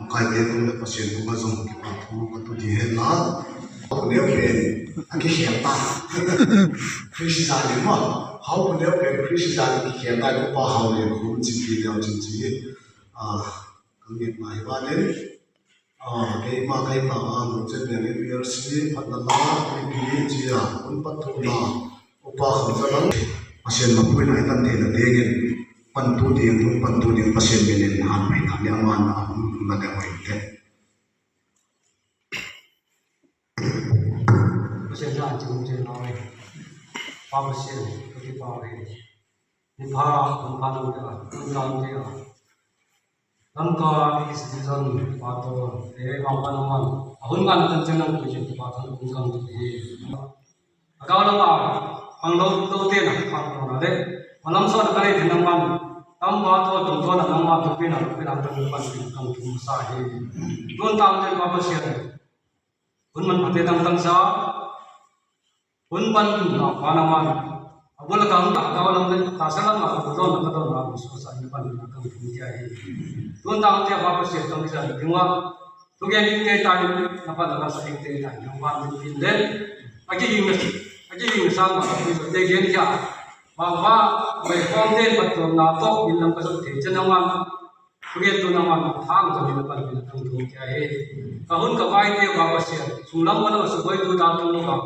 Kai dia tu le pasien tu mazong ki pathu ka tu di he na ne pen aki hiata Krishna ni ma how ne pen Krishna ki hiata ko pa how le khum chi ki le chi chi kang ne mai ba le ke ma kai ma no chen ne ne year si patna la ki chi ya un pathu na upa khamzalang pasien ma pui nai tan the na de gen pantu di pasien benen han mai na le aman na de mai te现在就这老嘞，发不现，不去发嘞，你怕弄的，弄脏的啊，那个意思就是发多，往翻往，混干真正能不去发成工厂的，搞了嘛，放都电了，放多了的，我能说的可以听能完。当发多动作的能完就变了，变成关系更出啥的，论当这发不现，混们不得当啥。Unpan panaman abul kang kawalam le kasalam ma budon kadon ma susa ni pan kang thunjai tun tang te ba se tong sa dingwa tugen ke tai na pa na sa te tai no ma min pin le agi sang ma ni so te gen ja ma ba mai phong te pat to na to ilam ka so te janama tugen tu na ma thang so ni pan kang thunjai ka hun ka bai te ba se sulam ma so boi tu ta tu no ka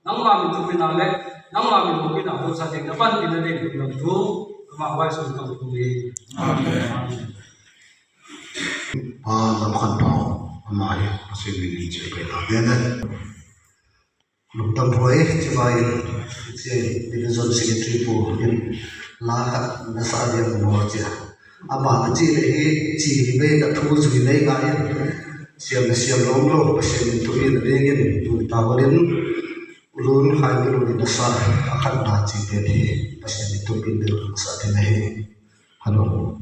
nang ma min tu pina le nang ma min tu pina tu sa te na pan pina de ku nam tu ma wai so ka tu le amen pa lam khan pa ma ya pasien ni che pe la de ne lum tam roi che vai che division secretary po in la ka na sa de mo che ama na chi le hi chi be ka thu ju nei ga ya siam long pasien tu in de ngin tu ta barin ulun hai biru di dasar akan daci dari pasien itu pindir saat ini halo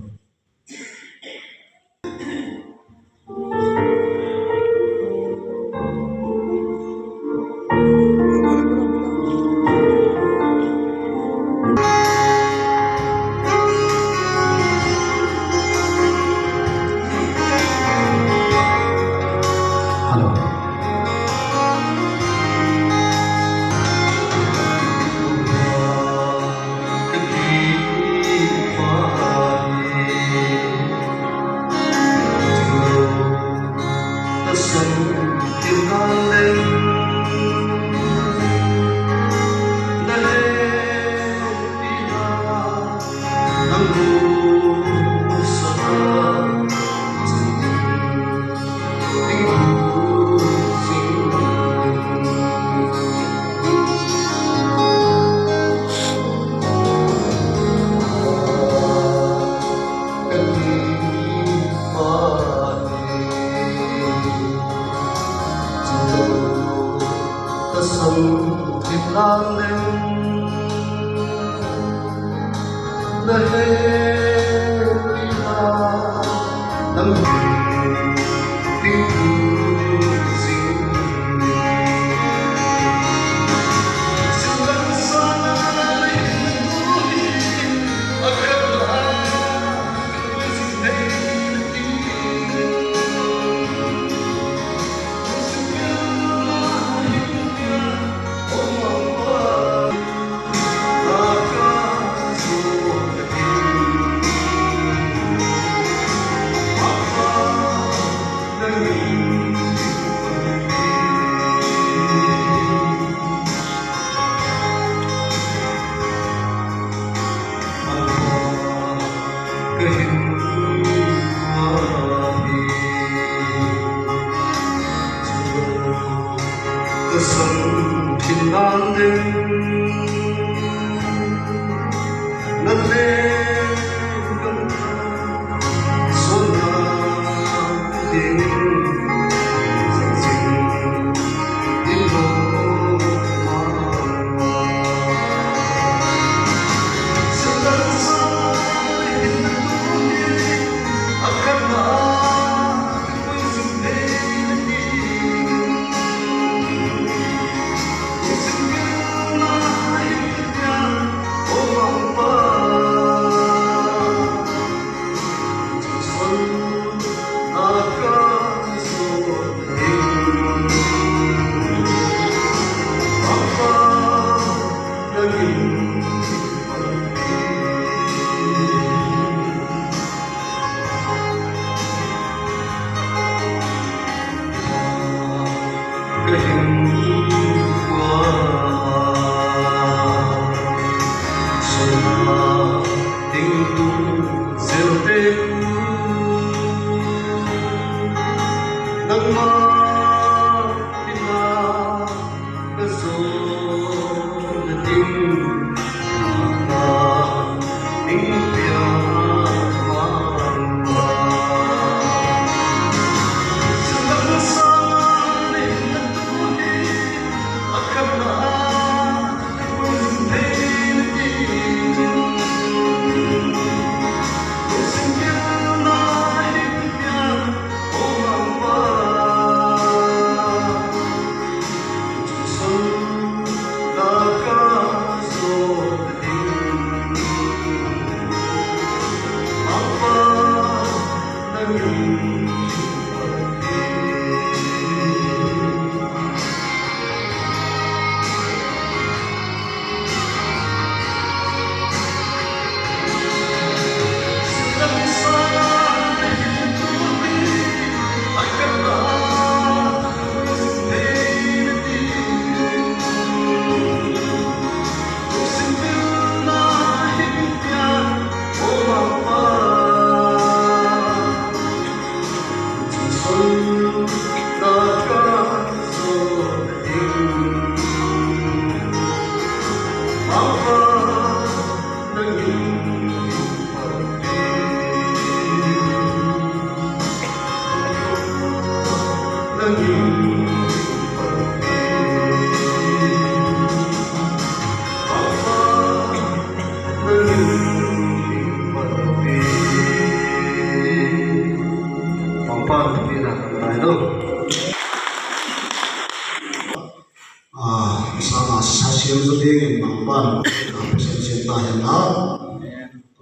Sama sasian tu dia mampan presiden tahan na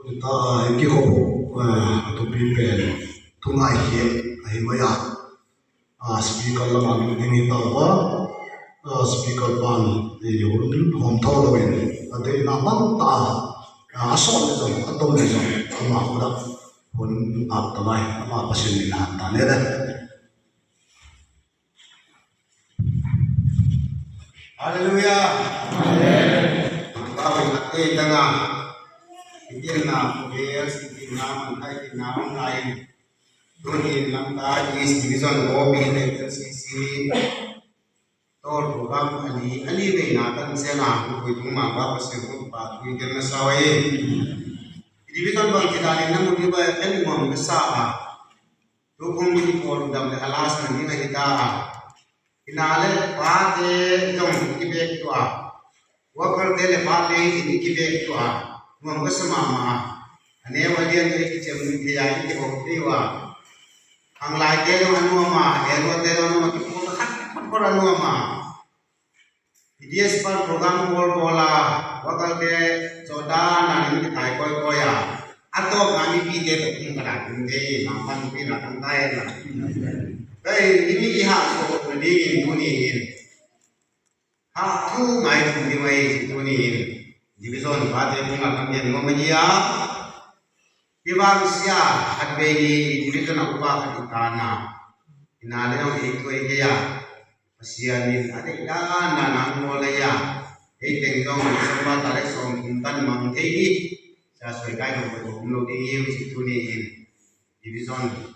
kita iki ko tu pipen tungai hiat ahi maya speaker laman ini tawa speaker pan yun hom thaw lawen ade namang ta asol ni jong atom ni jong ama kuda pun tamai ama pasin ni na ta ne da Haleluya. Amen. Tahu nak tengah. Ini na punya sini na mantai na mantai. Tuhin lamta is division obi ne sisi. Tor program ani deh na kan sena ku itu ma ba pasir ku pa ku kerana sawai. Division bang kita ni na mudi ba ani mo mesa. Tu kung ni ko dam le alas na ni kita. Inale pate jong kibek tua, wakar dele pate ini kibek tua, muam kesemama, ane walian dari kecil dia ini kebuktiwa, ang lain dele anu ama, erwa dele anu mati pun hak pun anu ama, dia separ program bola, wakar dele Jordan anu kita koi ya, atau kami pide tu pengkaran ini, nampan pira tantai lah. Ini ihak so mending dunia hak tu mai tu diwai dunia division pada bunga kamian ngomanya bibang sia hadbegi division aku pak kitana inale yang itu ya pasianin ada dana nang molaya tengdong semua tarik som kuntan mangkei sesuai kai ngomong di situ ni division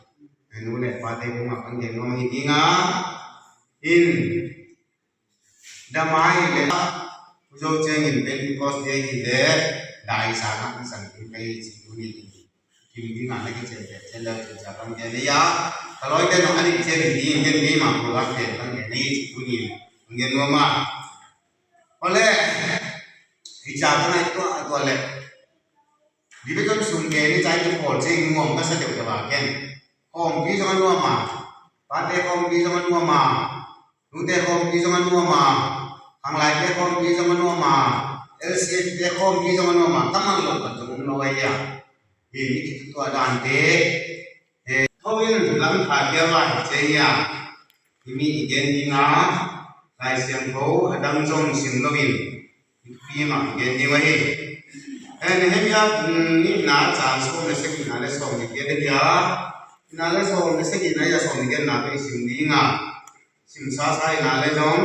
nulet pate bunga panggen ngomong inga in damai le ujo chengin Pentecost day ide dai sana sang kai situni kimi nga lagi cela jabang dia ya kalau ide no ali ceri di ngen ni ma pulang ke panggen ni situni ngen mama oleh bicara itu oleh dibeton sungke ni cai pol ceng ngom ka sa deu ka ken Om di jangan lupa ma, pate om di jangan lupa ma, nute om di jangan lupa ma, ang lain om di jangan lupa ma, LCF om di jangan lupa ma, tamang lupa jangan lupa ya. Ini itu ada ante, tawin lam thakia lah saya, ini igen ina, lai siang kau adang jong sinlowin, itu mah igen diwahi. Nehemia ni na chance ko mesek na le so ni kede dia. Nale so mesek ina ya so ni na pe simdinga simsa sai nale jong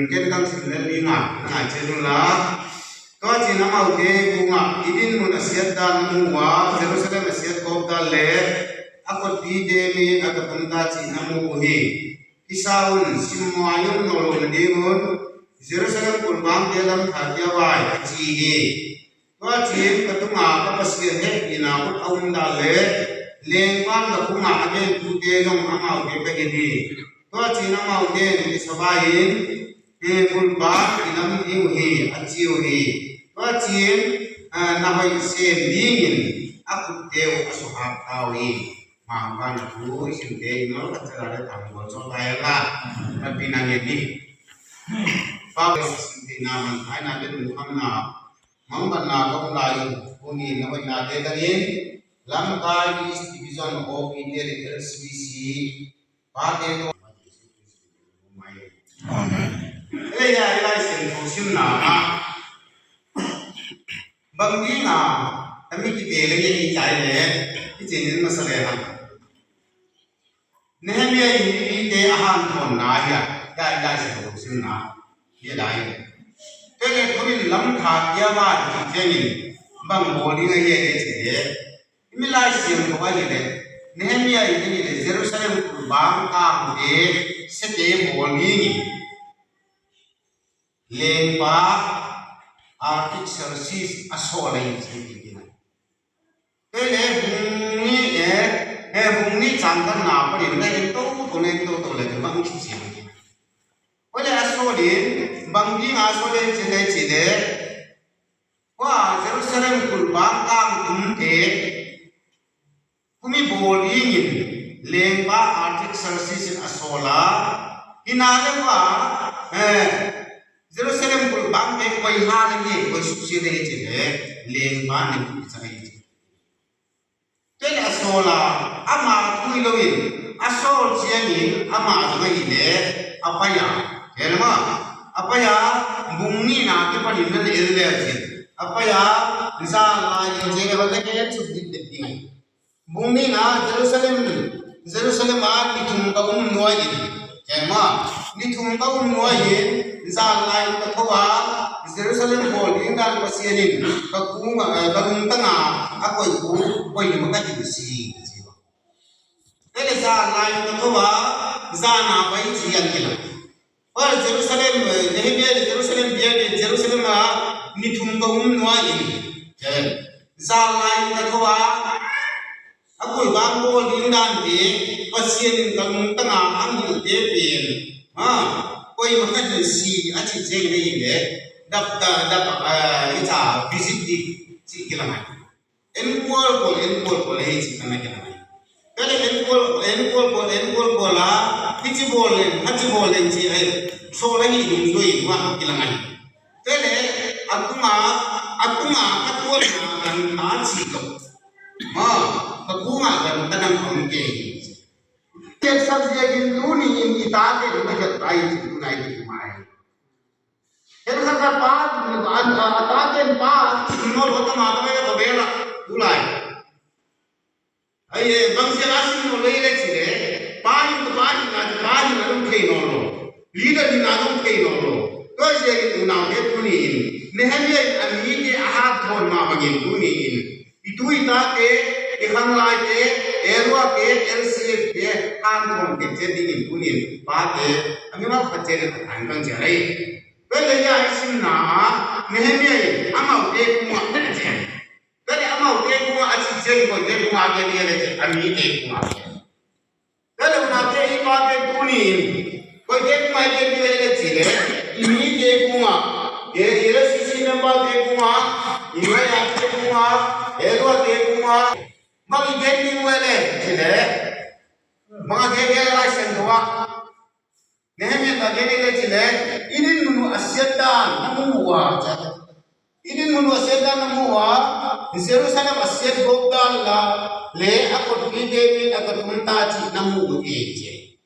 ken kang simle linga na chelula to china mau ke bunga idin mun asiat dan muwa Jerusalem asiat ko dale akot di de mi akatanta china mu hi kisaun simwayum nolong demun Jerusalem kurbang dalam thakia wai chi hi ก็จีนก็ต้องก็ภาษาเฮกินาก็เอามันได้เลยเลี้ยงบ้านก็ต้องเดินทุเกจงเอาเก็บไปดีก็จีนเอาเดินสบายคุณบ้านที่นั่งอยู่อันจิ๋วก็จีนนับไปเสียดิ้งอักเดียวสุภาพเอามาบ้านผู้สิ่งเดียวก็จะได้ทำก็จบได้ละtapi nanya ni Pakสิ่งนามันให้นาเป็นคำนามังกันนาก็ได้ผู้นี้นับนาเด็กนี้ลำกายดิสติบิชันออฟอินเดียเอสบีซีปาเตโตเอ้ยอะไรสิ่งของสิ่งนาบางทีนะแต่ไม่คิดเลยยังใจเลยที่จริงมันมาแสดงเนี่ยมีเดียอาหารคนนายได้สิ่งของสิ่งนาเยอะได้แต่เนี่ยคนที่ลำขาดเยอะมากจริงๆบางบริเวณเยอะเลยทีเดียวมีหลายสิ่งของว่าอย่างนี้เนี่ยมีอะไรที่เจรูซาเล็มบางคำเดียเสด็จบริเลนปาarctic services asolay sinitigina tele bungni changan na pa rin na ito le bang chisiyan wala asolin banggi asolin chile wa Jerusalem kulbang kang tumte kumi bolingin lengpa arctic services asola hinale wa Jerusalem kulbang ke koi halagi koi suci deh cile lengban ni bisa ini. Jadi asola ama kui lowin asol ciangi ama juga ini apa ya? Kelma apa ya? Bungni nak kepada ini ele aja. Apa ya? Misal lagi jaga balik ke cuci tinggal. Bungni na Jerusalem ni tunggu nuai ini. Kelma ni tunggu nuai ini. Misal lain ketua Jerusalem Holding dan pasienin kakung tengah aku itu boleh makan di sini. Jadi misal lain ketua zana apa itu yang kita. Wah Jerusalem Nehemiah Jerusalem dia di Jerusalem ni tunggu nuai ini. Jadi misal lain ketua aku bangku Holding dan di pasienin kakung tengah ambil depin. Koi makan di si aci ceng ni le dapat kita visit di si kilangan. Enpol pol le si kilangan. Kalau enpol bola, kici bolen si so lagi dungdoi wah kilangan. Kalau aku ma katuan kan taci tu. Aku ma kan tanam angke. Yang sahaja Hindu ni kita ada di macam lain Hindu lain di mana? Yang sahaja ataken pas, semua orang mata mereka berbela, ulai. Ayah bangsa asing mulai leceh, paling nadum kei nolo, leader di nadum kei nolo. Kau jadi unang punin, Nehemiah amini ahad thon ma bangin punin. Itu itate ikhang laite erwa ke LCF ke hanthong ke jadi punin pate ami ma khacere angkang jarai bele ya isim na Nehemiah amau te kuma je bele amau te kuma aci je ko te kuma ke ni le ami te kuma bele una te I pa ke punin ko te kuma ke ni le chile imi te kuma ye sisi namba te kuma iwa ya te kuma erwa te kuma magi geni wele chile mga geni la senwa Nehemiah ta geni le chile idin munu asyadan namuwa jata idin munu asyadan namuwa Jerusalem asyad gogdal la le akot bidemi akot muntaji namu eje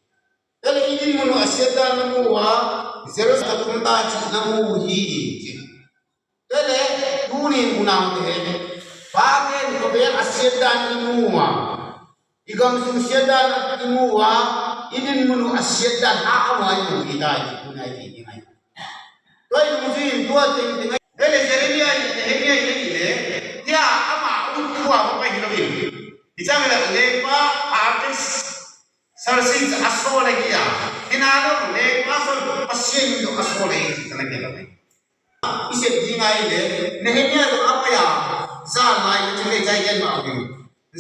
dal idin munu asyadan namuwa Jerusalem muntaji namu eje dale kunin unang te Bagen kebiar asyadan imua, igam sumsyadan imua, idin munu asyadan awa yang kita punai ini. Tuai mungkin tua tinggal. Ele Nehemiah ini dia ama tua apa yang lebih. Dijaga lepa artis sarsin asal lagi ya. Kinalo lepa asal pasien itu asal lagi kita lagi. Isep lai le nehemia do apaya za lai chile jai gen ma bi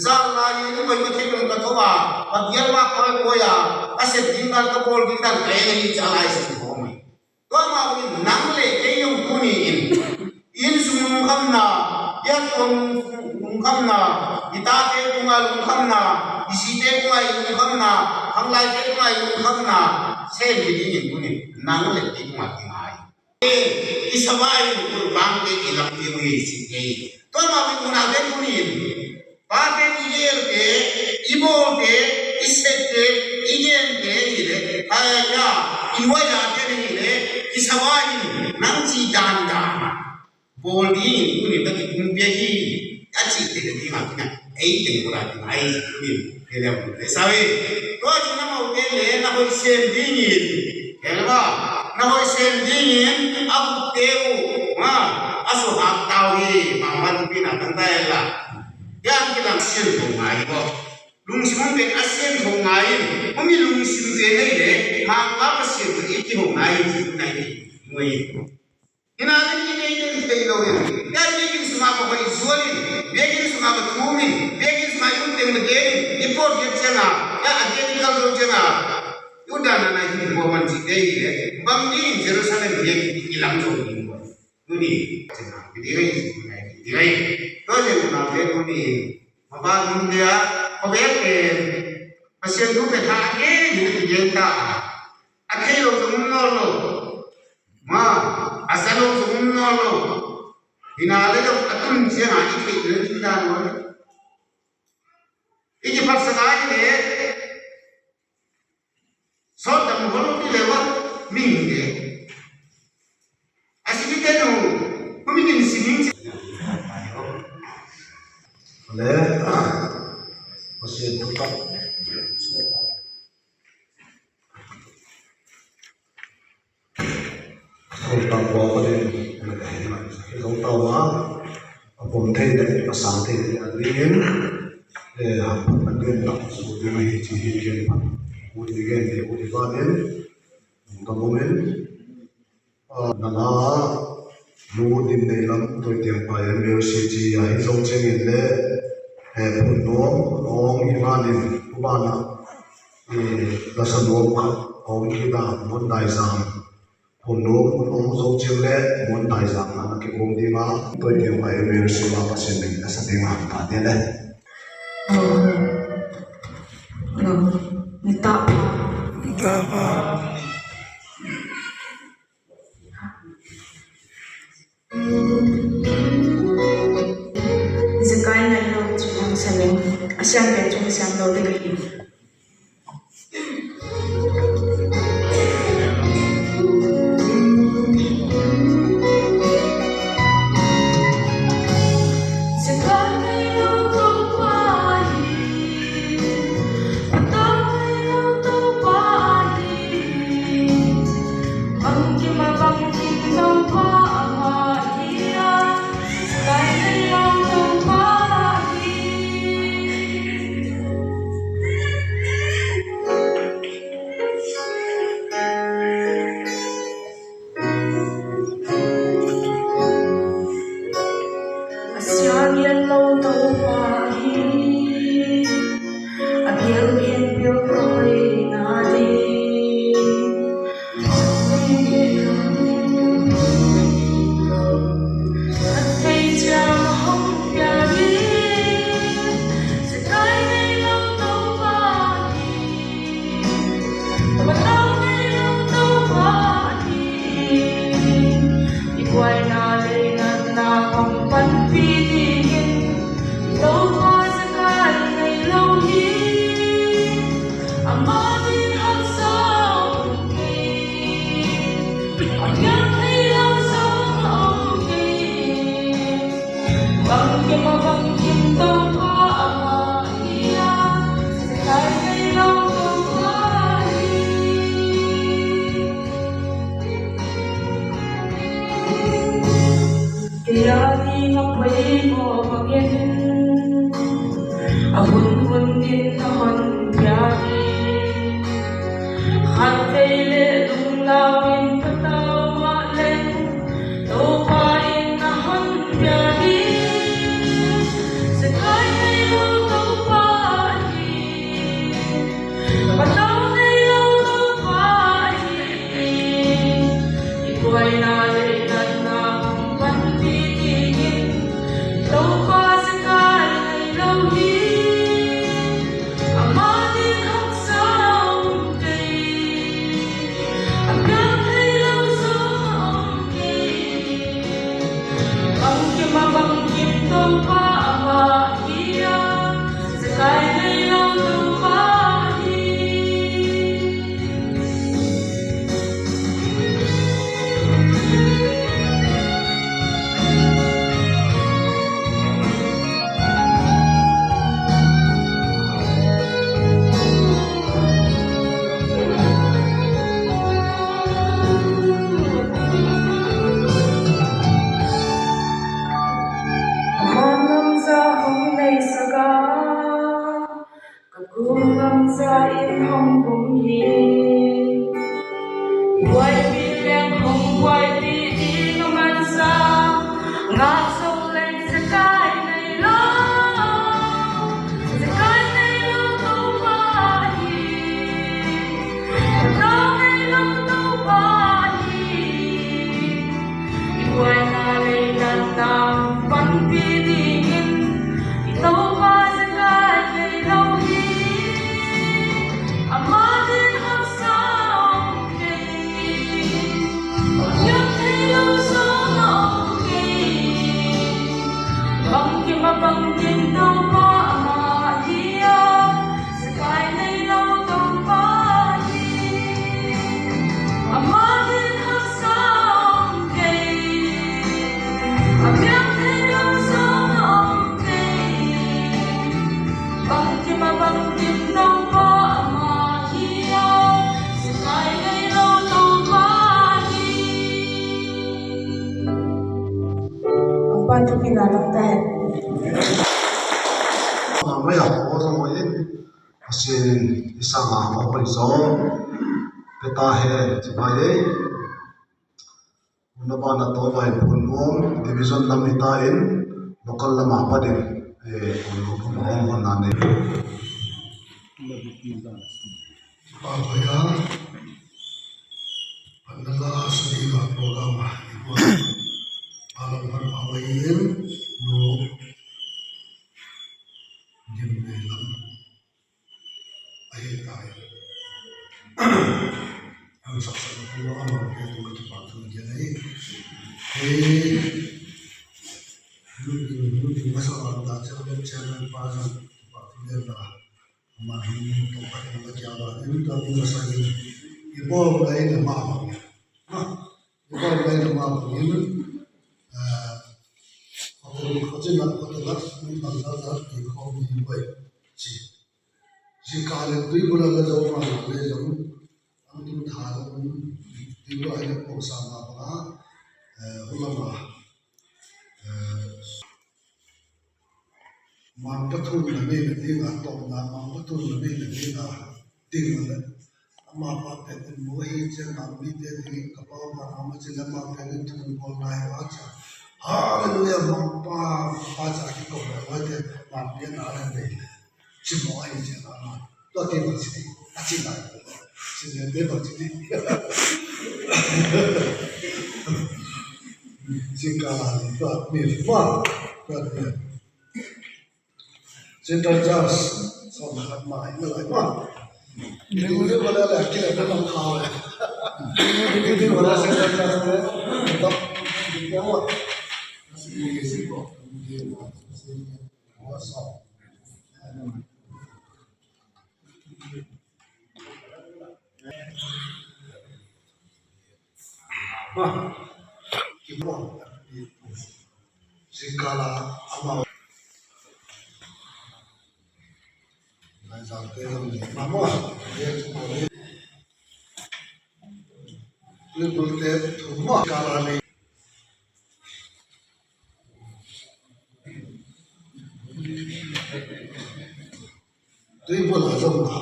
za lai ni ko ni thekam ka thowa agyal ma ko ko ya ase dingal ka bol dingal kai ni cha lai se ko mai to ma bi nang le ke yung kuni in sum khamna ya tum khamna ita te kunga lung khamna isi te kunga lung khamna hanglai te kunga lung khamna se ni ni kuni nang le ti kunga ti ngai isawai kurbang te ilang ti wi si ke to ma bi kuna te kuni pa te iger te ibo te iset te igen te ile aya iwa ya te ni le isawai nang ji dan dan boli kuni ta ki kun pe ki achi te ti ma kina ai te ko la ti ai kuni ke le mu te sawi to ji na mo te le na ho sem di ni ke ba na ho sem di ni abu te u ma aso ha tau ye ma man pi na tan ta la yang ki lang sem ko mai ko lung sim pe asem ko mai mo mi lung sim pe nei le ma ka pa sem ti ki ho mai ti nai ni ngoi ina ni ni ni te lo ye ya ni ki suma ko bai zuali begin suma ko tumi begin suma yun te mo ge ni por ge chena ya age ni ka lo chena yuda na na hi bo man ji te ile bam ni Jerusalem ye ki ilang jo ni ko ni chena di gai di gai to je na be ko ni ma ba ni dia ko be ke pasien tu ke tha ke ni ye ta ake lo tum no lo ma asalo tum no lo hinale lo atun je na ni ke ni da no iki par sa ni le so tam holo ni le wa ming de asiki te no kumi ni sining le pasien tu ka so ta bo ko de so ta wa apom the de asam the de adin le ha adin ta so de mai chi hi ke u de gen de u de ba den ta momen na na lu din nei lam toi tiang pa ya me si chi ya hi so cheng le he pun no ong hi ma din u ba na la sa no kha ong ki da mon dai sam pun no ong so cheng le mon dai sam na ke ong di ma toi tiang pa ya me si ma pa sen nei la sa ding ma ta de le Minta apa? Zakai na ilo chung saling asyang ke chung siang lo dili. Hãy subscribe cho kênh Ghiền Mì Gõ để không bỏ lỡ cha in hồng cùng hi quay đi lên hồng quay đi đi nó man xa ngã sâu lên sẽ cái này lo sẽ cái này lo đâu mà hi đâu này lo đâu mà hi quay na lên đàn nam văn đi đi in đâu mà sẽ cái này đâu hi Amadin học sao kỳ nhớ thấy lâu sống ông kỳ bằng kim mà bằng kim đâu có mà hiya sẽ phải này lâu đâu có hi Amadin học sao kỳ nhớ thấy lâu sống ông kỳ bằng kim mà bằng kim đâu có Quan trọng là động tác. Mấy học có xong rồi xin sang hàng học bây giờ cái ta hè chỉ bài đấy nó ban là tối bài phun uống division năm người ta in local là mà bắt được phun uống còn là này bạn thấy á bạn là xử lý các program alam kan awayin no jin lam ai tai ang saksa ko ano ke to ke patu je nei lu masa ada channel channel pa sa patu le na ma hin to pa na kya ba ni ta ni masa ni ibo lai na ma ha ibo lai na ma ni có trên mặt có thể bắt những bằng giá giá thì không bị vậy chỉ cả là tuy bữa là dấu mà là giống anh tu thà tuy bữa anh cũng sang mà bữa mà mang bất thu là nên là đi vào tổng là mang bất thu là nên là đi vào tiền là mà bạn phải tìm mua hết trên làm đi thì các bạn mà làm trên là mà phải tìm thu còn lại quá chả Hallelujah, mampa baca kita berwajib mampu nalar deh. Semua ini jalan. Tuh dia bersih, aci lah. Sini dia bersih. Jika itu mirfan, berarti senterjas sangat main lagi mah. Ini boleh lagi ada orang kau. Ini boleh senterjas tetap dibawa. Segala amal sampai mama dia lebih semua segala ni对不了这么大，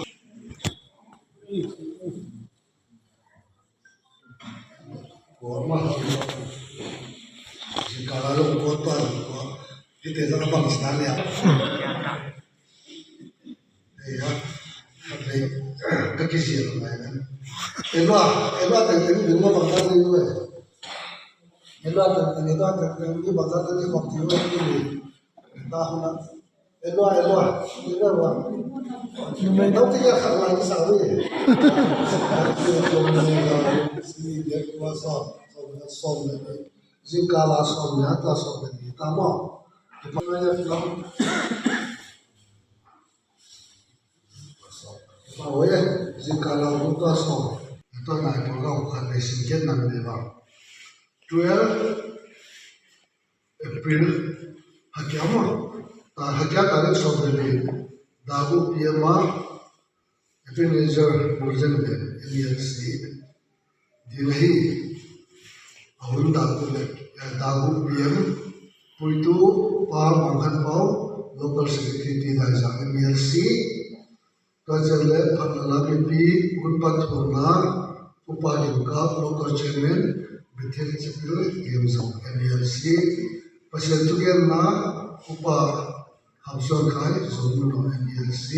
我嘛，是搞了用过断我，你得让他放下来。哎呀，他这个些了来呢，等我放他这个，等你放他这个放几个你，那好了。Elwa, tahu tidak kalau lagi sawi. Sini dia kuasa, som ni, jika som ni atas som ni, tamu. Dimana film? Bahawa jika kita som, itu naik program bukan sedikit nanti bang. 12 April hakiamah. Hakia tarik sobrele, dagu piyama, Ebenezer Murzenbe, NLC, dinahi, ahun dagu piyam, puitu pa manghan pau, local security dahisa NLC, ก็จะเล็บพันละมีปีอุปถัมภ์อุปาลิกาโลกาเชเมนบิเทลิจิพิลเกมส์ของ NLC ประชาชนนะอุปหับส่วนขายส่วนนู้น NLC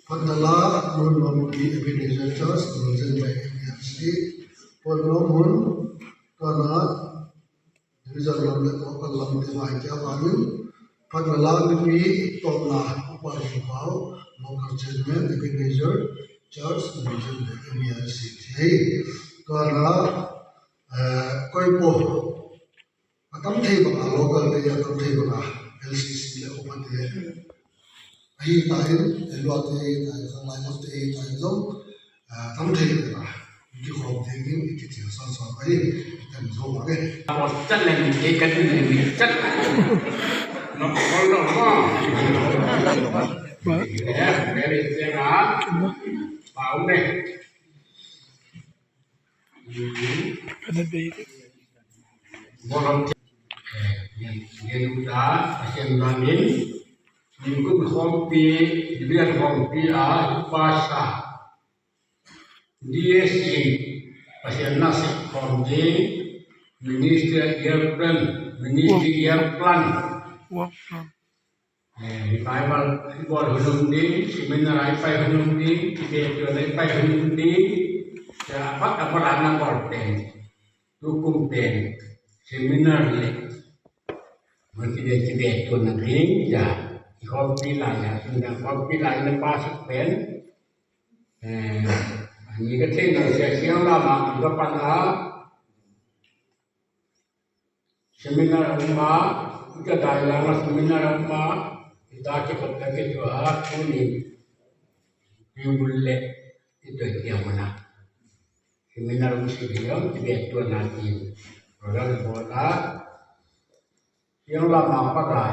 พันละนู้นมันมีเอพิเดจเจอร์สโดยเฉพาะ NLC พอน้องมันก็นะดิฉันลำเล็กก็ลำเล็กไว้แค่วันนึงพันละมีปีต้นละอุปาลิกาโลกาเชเมนเอพิเดจเจอร์สโดยเฉพาะ NLC ที่ก็นะก็อีกพอตั้งที่บ้านเราก็เลยตั้งที่บ้าน LCC เลยอุปถัมภ์ไอ้ตายเอลวัตเตตายข้างในวัตเตตายจ้องตั้งที่บ้านที่ครอบที่นี่ที่ที่สอนสอนไปแต่ไม่รู้ว่าไง chất là cái chất nó có nó để đi xem đó bảo này một lòng nhìn đã xem là nhìn cũng không bị liên không bị ở Pasa DSC pasien nasib không đi Minister Airplan di Bible buat hulung di seminar apa hulung di kita apa hulung di apa anak korten hukum ten seminar le mungkin dia tuan negeri ya kopi lah ya sudah kopi lah lepas pen ini ketika siang lama juga pada seminar umat kita dalam seminar umat kita cepat jual kuning diulek itu yang mana seminar musim tidak tuan nanti orang bola yang lama pada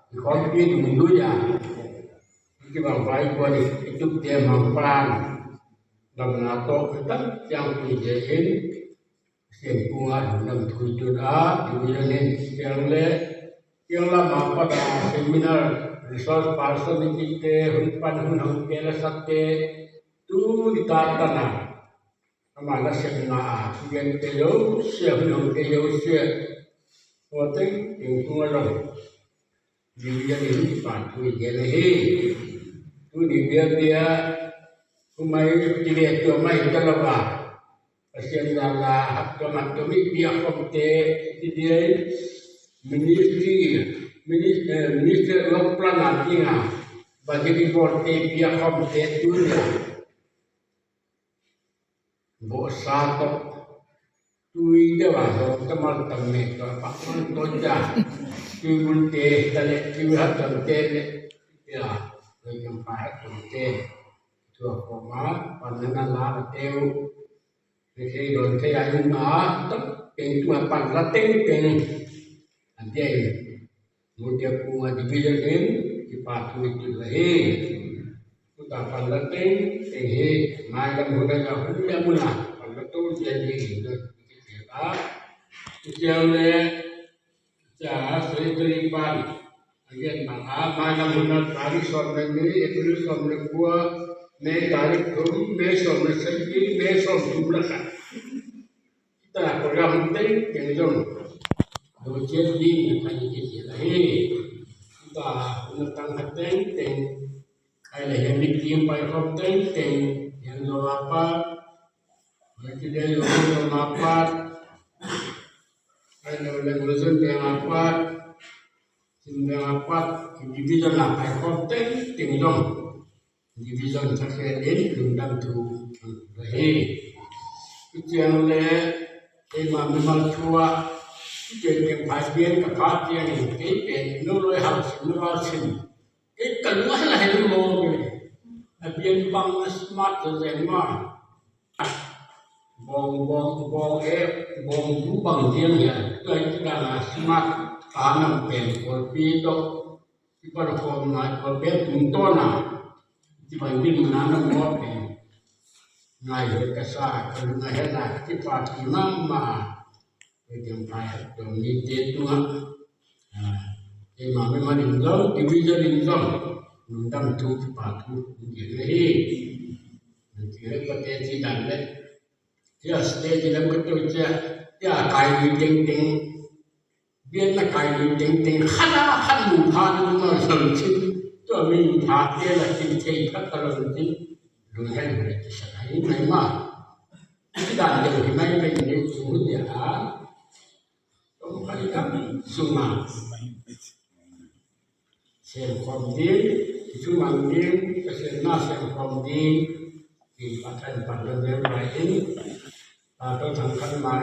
di kopi dulu ya kita baik buat itu dia mampan dalam nato kita yang pujiin siang bunga dalam tujuh diwilayah yang le yang lama pada seminar resource person kita hunpan hunang kela sate tu di tanah mana seminar yang kelo siang hunang kelo siang waktu yang bunga dong diwilayah patu jelehi tu di dia kumai tidak tu mai terlepas pasien dalam hakkamat kami pihak komite dia minister lokal nanti bagi reporte pihak komite tu bosato tu ida baso teman teman tu pak mentoja tu bunte tale tu hatam tele ya yang pahat bunte tu koma pandangan lah teu khi rồi thấy anh nó tất tiền mà bằng là tiền anh chị một điều cùng là bây giờ đến thì bà thôi thì lấy chúng ta bằng là tiền mai là một cái nào cũng đã muốn làm bằng là tôi giờ gì rồi cái đó giờ này trả số tiền bằng anh bằng mai là một năm tháng xong rồi mới xong rồi qua mấy tarik cũng mấy xong rồi xây mấy xong chung là khác kita program penting yang jom dojen di yang kita lahi kita tentang penting ada yang dikirim pai penting yang lo apa bagi dia lo apa ada yang lulusan yang apa sehingga apa division apa penting jom division terkait undang tu lahi yang le memang cua jadi bagian kebahagiaan ini nulai harus nulasin keluar lah itu mau bagian bang smart semua bong bang dia ya itu dah smart tanam pen kopi tu di pada form kopi tuntona di banding menanam kopi ngày với cái xa cái ngày hết là cái phạt thì mà cái điểm phải đồng ý chế tua thì mà mới mà điểm giống thì bây giờ điểm giống đâm thu bà thu gì đấy thì nó có thể chỉ đàn đấy thì ở đây thì làm cái tôi chơi thì ở cái gì tiếng biết là cái gì tiếng khăn mù phan nó sầm chứ cho mình thà kia là chính trị các cái lần chính rồi cái này thì sẽ thấy này mà cái đàn đều thì mấy cái gì cũng giả không phải làm sung mà xemความดีช่วยมันดีก็เช่นน่าเช่นความดีที่ประทานปัญญาเรียนรู้เองต้องทำขันมา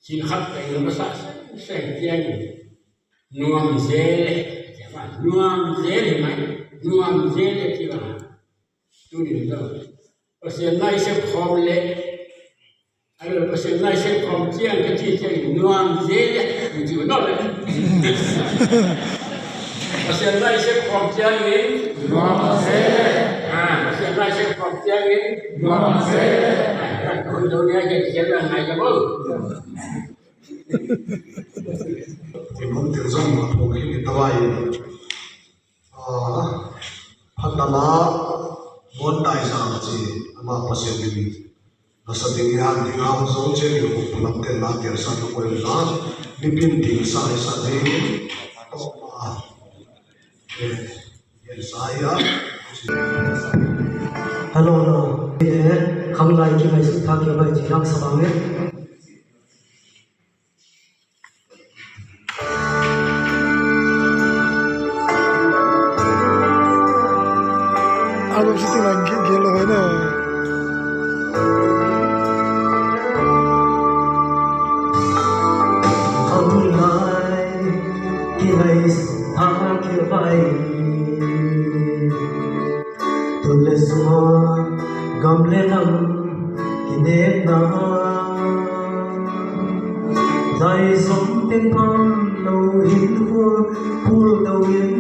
สิ่งขัดแต่งภาษาเสียงเพียงนวมเจเลยใช่ไหมนวมเจเลยไหมนวมเจเลยที่ว่าดูดิเราเพราะเช่นน่าเช่นความเล็กอะไรเพราะเช่นน่าเช่นความเจียงก็ที่เช่นนวมเจเลยอยู่ที่นั่นเลย Masih ada isi kompian ini, masih ada isi kompian ini, kalau dunia jadi jalan aja bol. Thì muốn tiêu dùng mà một cái tàu bay, phát đám muốn đại sản gì mà phát triển đi, nó sẽ đi hàng đi ngang giống trên nhiều vùng làm tiền làm tiền sản xuất quên lãng, đi pin tiền sai sản đi, Hello, không lại khi mấy sự tham gia bài chỉ đang sao bằng Aku mesti lagi gelo ini. Không lại khi mấy sự tham gia bài tôi lấy xóa gom lên năm khi đêm na dài sống tên con lâu hin vua phù đầu yên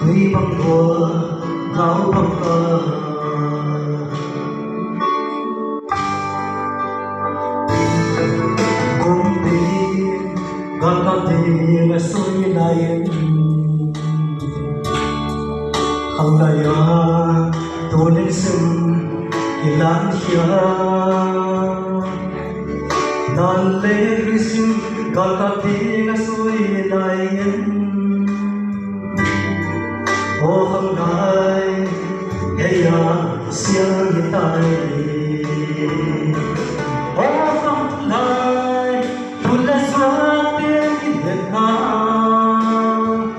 huy bằng đùa gáo bằng cờ cùng đi gần gần thì là suy này không đại tôi lên sân thì lan kia nan lên sân gần gần thì là suy này ô không đại hay xiang hiện tại ô không đại tôi là xóa tiếng Việt Nam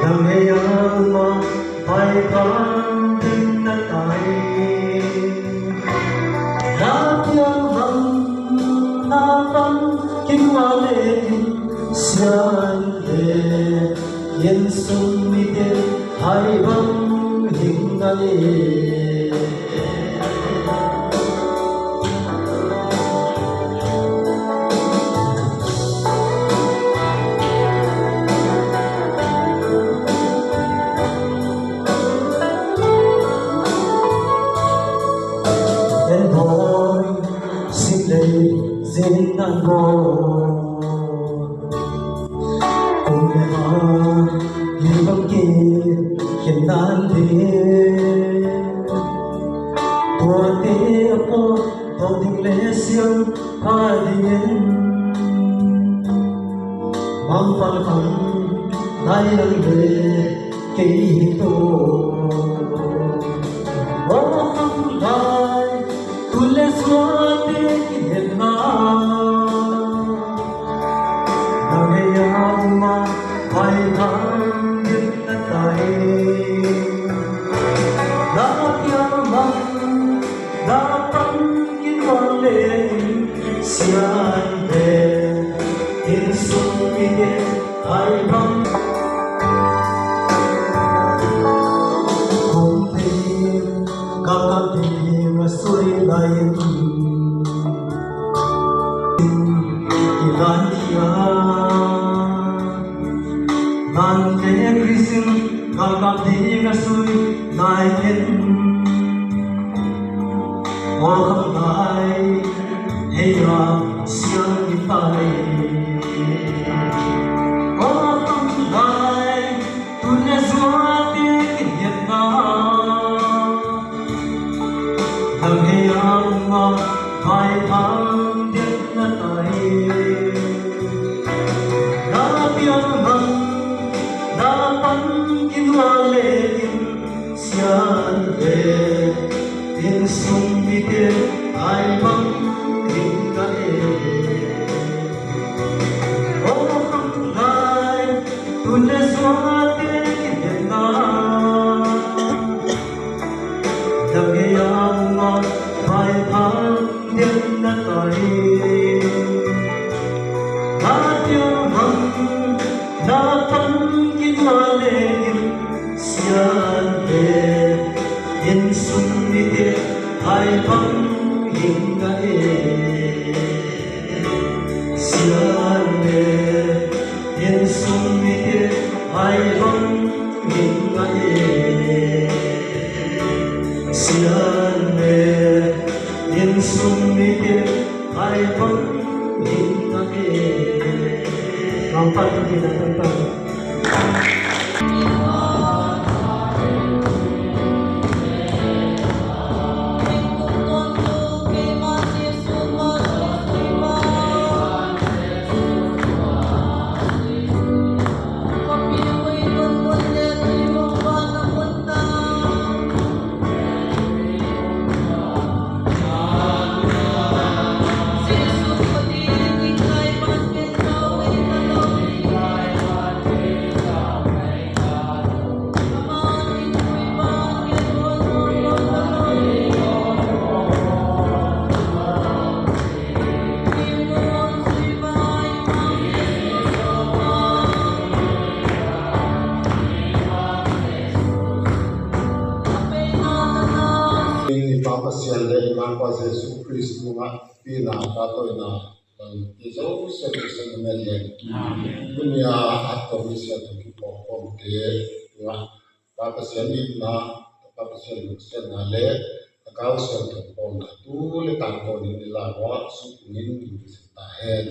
đang nghe mà phải con tin đất tại đã tiếng vang đã vang kinh hoa lệ xiang lệ yên sung mi tiên hai vang hình ngài dinh nan go cùng mẹ như băng kia khiến nan đi tua tê po to tình lệ xiang pha điên mang phật phật đại lần về kỳ tô ô không lại tu lệ xóa tê Việt Nam đang nghe mà phải thang những đất tay đã tiếng vang đã bắn những con lên xiang về in sung yên hai vang cùng tìm các tìm suy lại lan kia lan thế Christ gặp đi nga suy lại yên hoa không lại hay là xiang tay kinwale in sian ve in sum bite ai bang kinga e oh ham lai tune swate kinna dagyan ma bai tham den na tai na pan kinwale in sian ve in sum bite ai bang kinga e sian ve in sum bite ai bang kinga e sian ve in sum bite ai bang kinga e Nampak kita tentang Papa sian de Papa Yesus Kristus nga pina katoina Yesus sebisa mele dunia atau misia tu kipo pomte nga Papa sian na Papa sian le kau sian tu pom tu le tangko ni lawa sukunin di tahen.